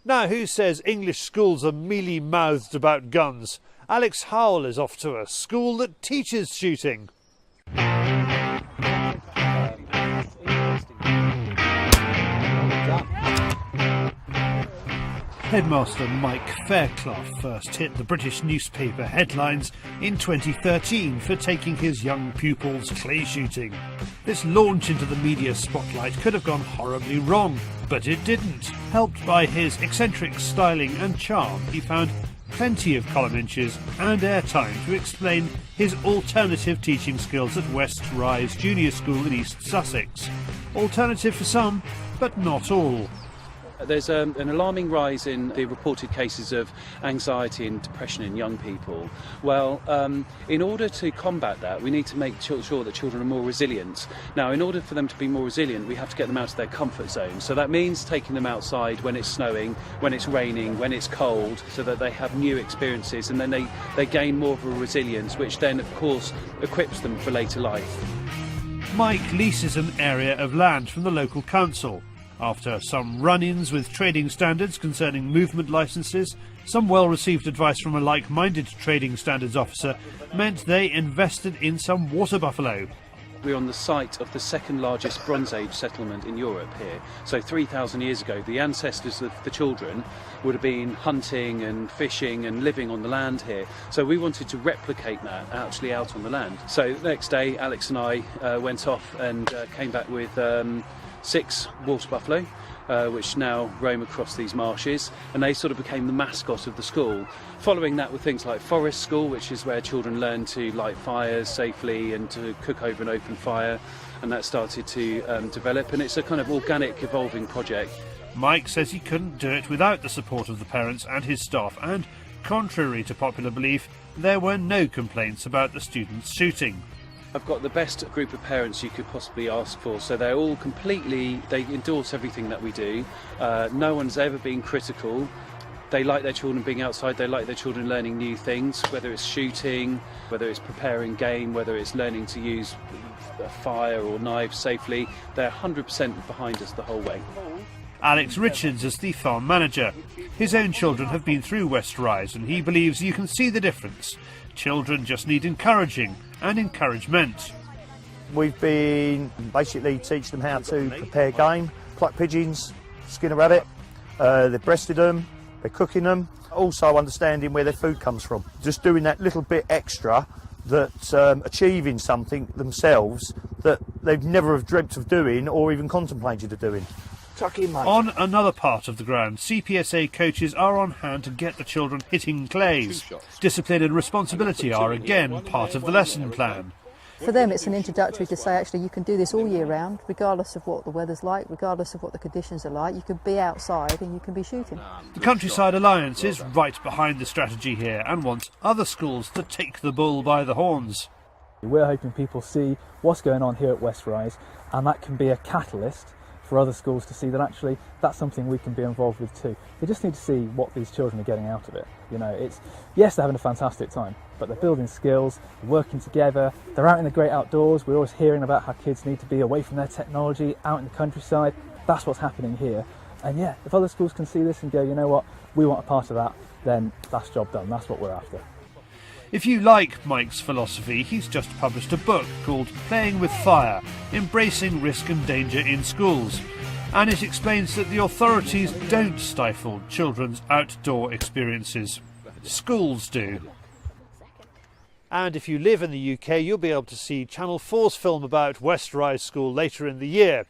Now, who says English schools are mealy-mouthed about guns? Alex Howell is off to a school that teaches shooting. Headmaster Mike Fairclough first hit the British newspaper headlines in 2013 for taking his young pupils clay shooting. This launch into the media spotlight could have gone horribly wrong, but it didn't. Helped by his eccentric styling and charm, he found plenty of column inches and airtime to explain his alternative teaching skills at West Rise Junior School in East Sussex. Alternative for some, but not all. There's an alarming rise in the reported cases of anxiety and depression in young people. Well, in order to combat that, we need to make sure that children are more resilient. Now, in order for them to be more resilient, we have to get them out of their comfort zone. So that means taking them outside when it's snowing, when it's raining, when it's cold, so that they have new experiences, and then they gain more of a resilience, which then, of course, equips them for later life. Mike leases an area of land from the local council. After some run-ins with trading standards concerning movement licences, some well-received advice from a like-minded trading standards officer meant they invested in some water buffalo. We're on the site of the second largest Bronze Age settlement in Europe here. So 3,000 years ago, the ancestors of the children would have been hunting and fishing and living on the land here. So we wanted to replicate that actually out on the land. So the next day, Alex and I went off and came back with 6 water buffalo, which now roam across these marshes, and they sort of became the mascot of the school. Following that were things like forest school, which is where children learn to light fires safely and to cook over an open fire, and that started to develop, and it's a kind of organic, evolving project. Mike says he couldn't do it without the support of the parents and his staff, and contrary to popular belief, there were no complaints about the students shooting. I've got the best group of parents you could possibly ask for, so they're all they endorse everything that we do. No one's ever been critical. They like their children being outside, they like their children learning new things, whether it's shooting, whether it's preparing game, whether it's learning to use a fire or knives safely. They're 100% behind us the whole way. Alex Richards is the farm manager. His own children have been through West Rise, and he believes you can see the difference. Children just need encouraging and encouragement. We've been basically teaching them how to prepare game, pluck pigeons, skin a rabbit. They've breasted them, they're cooking them, also understanding where their food comes from. Just doing that little bit extra, that achieving something themselves that they've never have dreamt of doing or even contemplated of doing. On another part of the ground, CPSA coaches are on hand to get the children hitting clays. Discipline and responsibility are again part of the lesson plan. For them it's an introductory to say actually you can do this all year round, regardless of what the weather's like, regardless of what the conditions are like. You can be outside and you can be shooting. The Countryside Alliance is right behind the strategy here and wants other schools to take the bull by the horns. We're hoping people see what's going on here at West Rise, and that can be a catalyst for other schools to see that actually that's something we can be involved with too. They just need to see what these children are getting out of it. You know, yes, they're having a fantastic time, but they're building skills, they're working together, they're out in the great outdoors. We're always hearing about how kids need to be away from their technology, out in the countryside. That's what's happening here. And yeah, if other schools can see this and go, you know what, we want a part of that, then that's job done. That's what we're after. If you like Mike's philosophy, he's just published a book called Playing with Fire, Embracing Risk and Danger in Schools. And it explains that the authorities don't stifle children's outdoor experiences. Schools do. And if you live in the UK, you'll be able to see Channel 4's film about West Rise School later in the year.